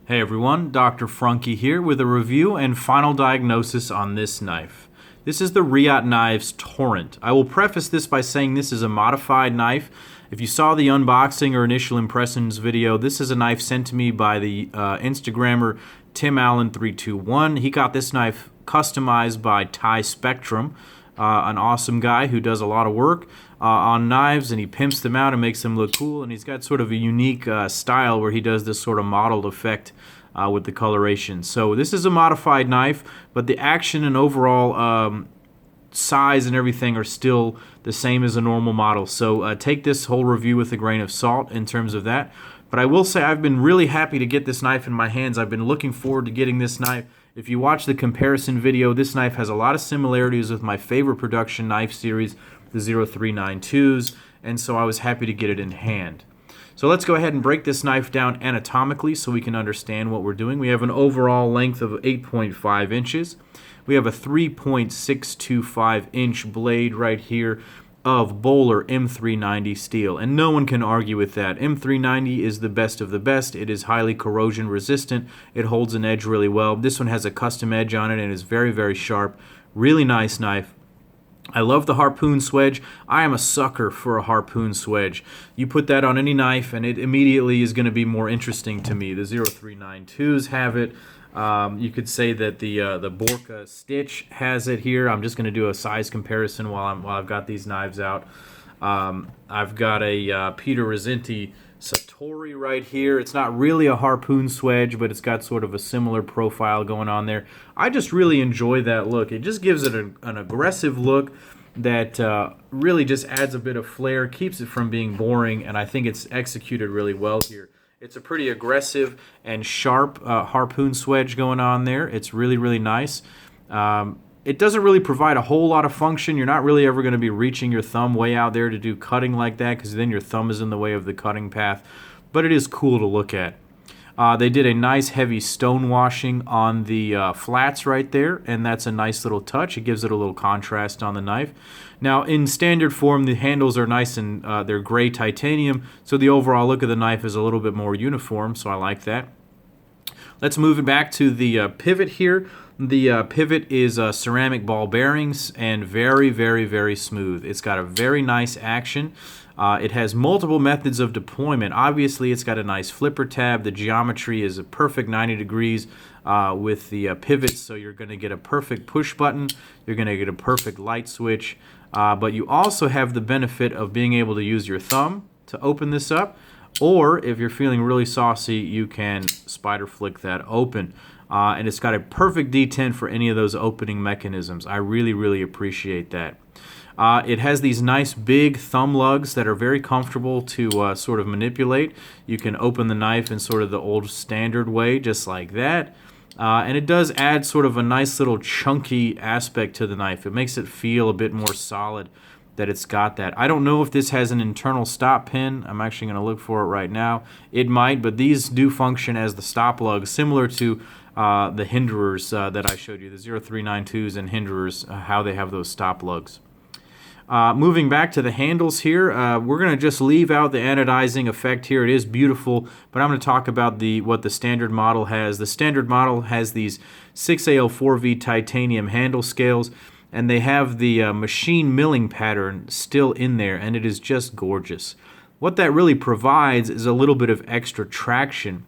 Hey everyone, Dr. Frunkey here with a review and final diagnosis on this knife. This is the Reate Knives Torrent. I will preface this by saying this is a modified knife. If you saw the unboxing or initial impressions video, this is a knife sent to me by the Instagrammer Tim Allen 321. He got this knife customized by Ty Spectrum, an awesome guy who does a lot of work on knives, and he pimps them out and makes them look cool, and he's got sort of a unique style where he does this sort of mottled effect with the coloration. So this is a modified knife, but the action and overall size and everything are still the same as a normal model. So take this whole review with a grain of salt in terms of that. But I will say I've been really happy to get this knife in my hands. I've been looking forward to getting this knife. If you watch the comparison video, this knife has a lot of similarities with my favorite production knife series, the 0392s, and so I was happy to get it in hand. So let's go ahead and break this knife down anatomically so we can understand what we're doing. We have an overall length of 8.5 inches. We have a 3.625 inch blade right here of Bowler M390 steel, and no one can argue with that. M390 is the best of the best. It is highly corrosion resistant. It holds an edge really well. This one has a custom edge on it and is very, very sharp. Really nice knife. I love the harpoon swedge. I am a sucker for a harpoon swedge. You put that on any knife and it immediately is going to be more interesting to me. The 0392s have it. You could say that the Borka Stitch has it here. I'm just going to do a size comparison while I've got these knives out. I've got a Peter Rizzenti Satori right here. It's not really a harpoon swedge, but it's got sort of a similar profile going on there. I just really enjoy that look. It just gives it an aggressive look that really just adds a bit of flair, keeps it from being boring, and I think it's executed really well here. It's a pretty aggressive and sharp harpoon swedge going on there. It's really, really nice. It doesn't really provide a whole lot of function. You're not really ever going to be reaching your thumb way out there to do cutting like that, because then your thumb is in the way of the cutting path. But it is cool to look at. They did a nice heavy stone washing on the flats right there, and that's a nice little touch. It gives it a little contrast on the knife. Now, in standard form, the handles are nice and they're gray titanium, so the overall look of the knife is a little bit more uniform, so I like that. Let's move it back to the pivot here. The pivot is ceramic ball bearings and very, very, very smooth. It's got a very nice action. It has multiple methods of deployment. Obviously, it's got a nice flipper tab. The geometry is a perfect 90 degrees with the pivots, so you're going to get a perfect push button. You're going to get a perfect light switch. But you also have the benefit of being able to use your thumb to open this up. Or if you're feeling really saucy, you can spider flick that open. And it's got a perfect detent for any of those opening mechanisms. I really, really appreciate that. It has these nice big thumb lugs that are very comfortable to sort of manipulate. You can open the knife in sort of the old standard way, just like that. And it does add sort of a nice little chunky aspect to the knife. It makes it feel a bit more solid that it's got that. I don't know if this has an internal stop pin. I'm actually going to look for it right now. It might, but these do function as the stop lugs, similar to the hinderers that I showed you, the 0392s and hinderers, how they have those stop lugs. Moving back to the handles here, we're going to just leave out the anodizing effect here. It is beautiful, but I'm going to talk about what the standard model has. The standard model has these 6AL4V titanium handle scales, and they have the machine milling pattern still in there, and it is just gorgeous. What that really provides is a little bit of extra traction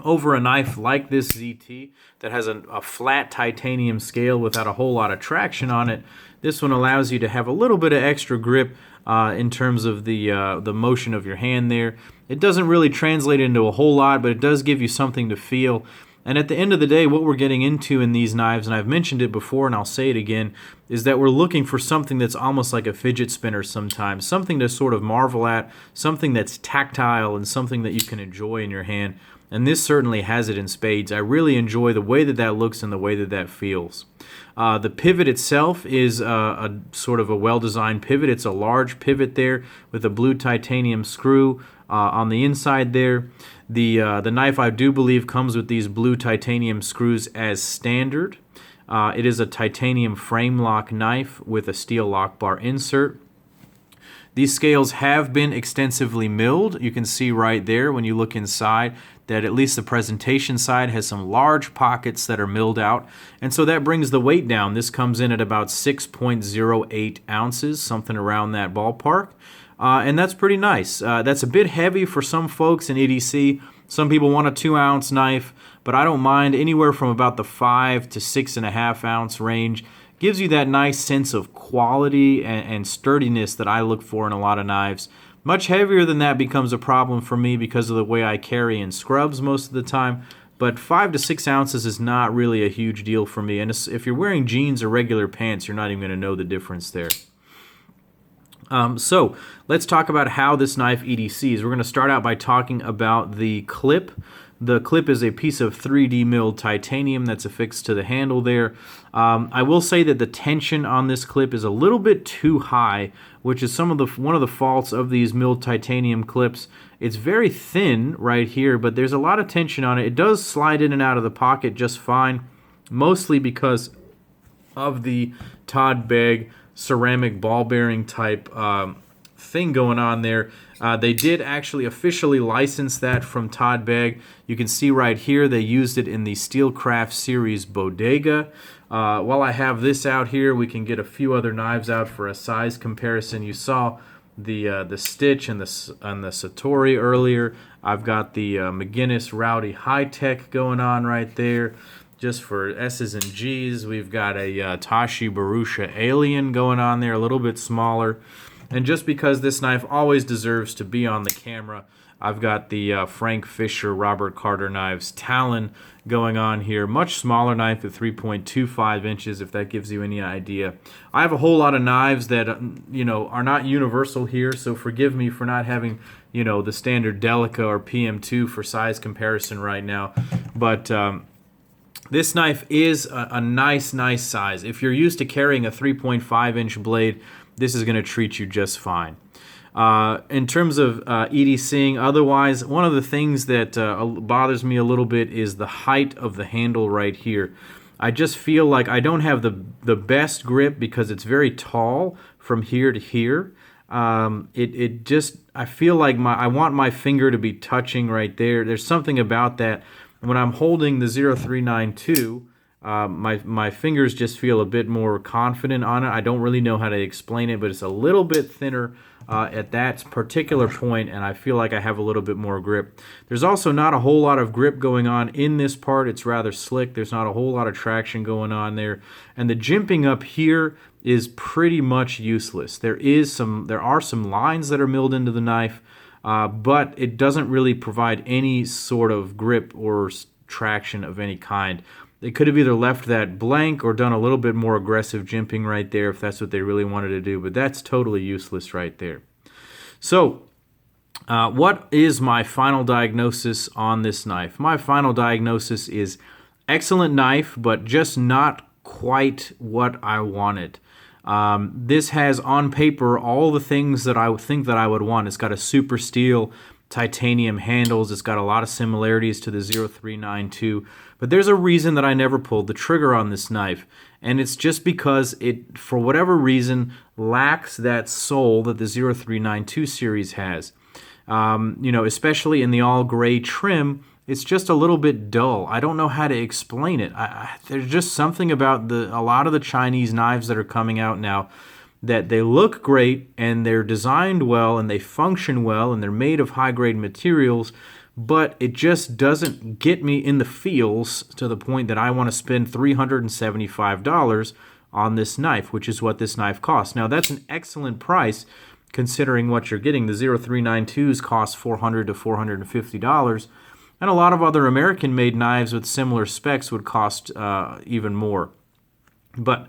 over a knife like this ZT that has a flat titanium scale without a whole lot of traction on it. This one allows you to have a little bit of extra grip in terms of the motion of your hand there. It doesn't really translate into a whole lot, but it does give you something to feel. And at the end of the day, what we're getting into in these knives, and I've mentioned it before and I'll say it again, is that we're looking for something that's almost like a fidget spinner sometimes, something to sort of marvel at, something that's tactile and something that you can enjoy in your hand. And this certainly has it in spades. I really enjoy the way that that looks and the way that that feels. The pivot itself is a sort of a well-designed pivot. It's a large pivot there with a blue titanium screw on the inside there. The knife, I do believe, comes with these blue titanium screws as standard. It is a titanium frame lock knife with a steel lock bar insert. These scales have been extensively milled. You can see right there when you look inside that at least the presentation side has some large pockets that are milled out, and so that brings the weight down. This comes in at about 6.08 ounces, something around that ballpark, and that's pretty nice. That's a bit heavy for some folks in EDC. Some people want a 2-ounce knife, but I don't mind. Anywhere from about the 5 to 6.5 ounce range gives you that nice sense of quality and sturdiness that I look for in a lot of knives. Much heavier than that becomes a problem for me because of the way I carry in scrubs most of the time, but 5 to 6 ounces is not really a huge deal for me, and if you're wearing jeans or regular pants, you're not even going to know the difference there. So let's talk about how this knife EDCs. We're going to start out by talking about the clip. The clip is a piece of 3D milled titanium that's affixed to the handle there. I will say that the tension on this clip is a little bit too high, which is one of the faults of these milled titanium clips. It's very thin right here, but there's a lot of tension on it. It does slide in and out of the pocket just fine, mostly because of the Todd Begg ceramic ball bearing type thing going on there. They did actually officially license that from Todd Begg. You can see right here they used it in the Steelcraft series Bodega. While I have this out here, we can get a few other knives out for a size comparison. You saw the Stitch and the Satori earlier. I've got the McGinnis Rowdy High Tech going on right there. Just for S's and G's, we've got a Tashi Barusha Alien going on there, a little bit smaller. And just because this knife always deserves to be on the camera, I've got the Frank Fisher Robert Carter Knives Talon going on here. Much smaller knife at 3.25 inches, if that gives you any idea. I have a whole lot of knives that are not universal here, so forgive me for not having the standard Delica or PM2 for size comparison right now. But this knife is a nice size. If you're used to carrying a 3.5 inch blade, this is going to treat you just fine. In terms of EDCing, otherwise, one of the things that bothers me a little bit is the height of the handle right here. I just feel like I don't have the best grip because it's very tall from here to here. I feel like I want my finger to be touching right there. There's something about that. When I'm holding the 0392, my fingers just feel a bit more confident on it. I don't really know how to explain it, but it's a little bit thinner at that particular point, and I feel like I have a little bit more grip. There's also not a whole lot of grip going on in this part. It's rather slick. There's not a whole lot of traction going on there, and the jimping up here is pretty much useless. There are some lines that are milled into the knife, but it doesn't really provide any sort of grip or traction of any kind. They could have either left that blank or done a little bit more aggressive jimping right there if that's what they really wanted to do, but that's totally useless right there. So, what is my final diagnosis on this knife? My final diagnosis is excellent knife, but just not quite what I wanted. This has on paper all the things that I would think that I would want. It's got a super steel titanium handles. It's got a lot of similarities to the 0392, but there's a reason that I never pulled the trigger on this knife, and it's just because it, for whatever reason, lacks that soul that the 0392 series has. Especially in the all gray trim, it's just a little bit dull. I don't know how to explain it. There's just something about a lot of the Chinese knives that are coming out now that they look great and they're designed well and they function well and they're made of high-grade materials, but it just doesn't get me in the feels to the point that I want to spend $375 on this knife, which is what this knife costs. Now, that's an excellent price considering what you're getting. The 0392s cost $400 to $450, and a lot of other American-made knives with similar specs would cost even more. But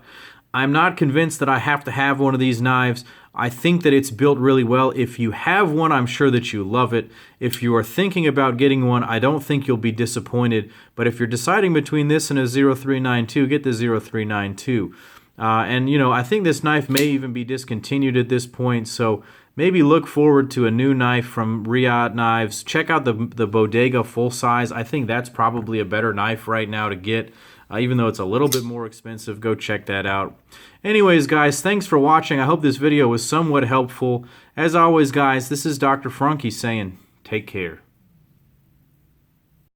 I'm not convinced that I have to have one of these knives. I think that it's built really well. If you have one, I'm sure that you love it. If you are thinking about getting one, I don't think you'll be disappointed. But if you're deciding between this and a 0392, get the 0392. I think this knife may even be discontinued at this point, so maybe look forward to a new knife from Reate Knives. Check out the Bodega full size. I think that's probably a better knife right now to get. Even though it's a little bit more expensive, go check that out. Anyways, guys, thanks for watching. I hope this video was somewhat helpful. As always, guys, this is Dr. Frunkey saying, take care.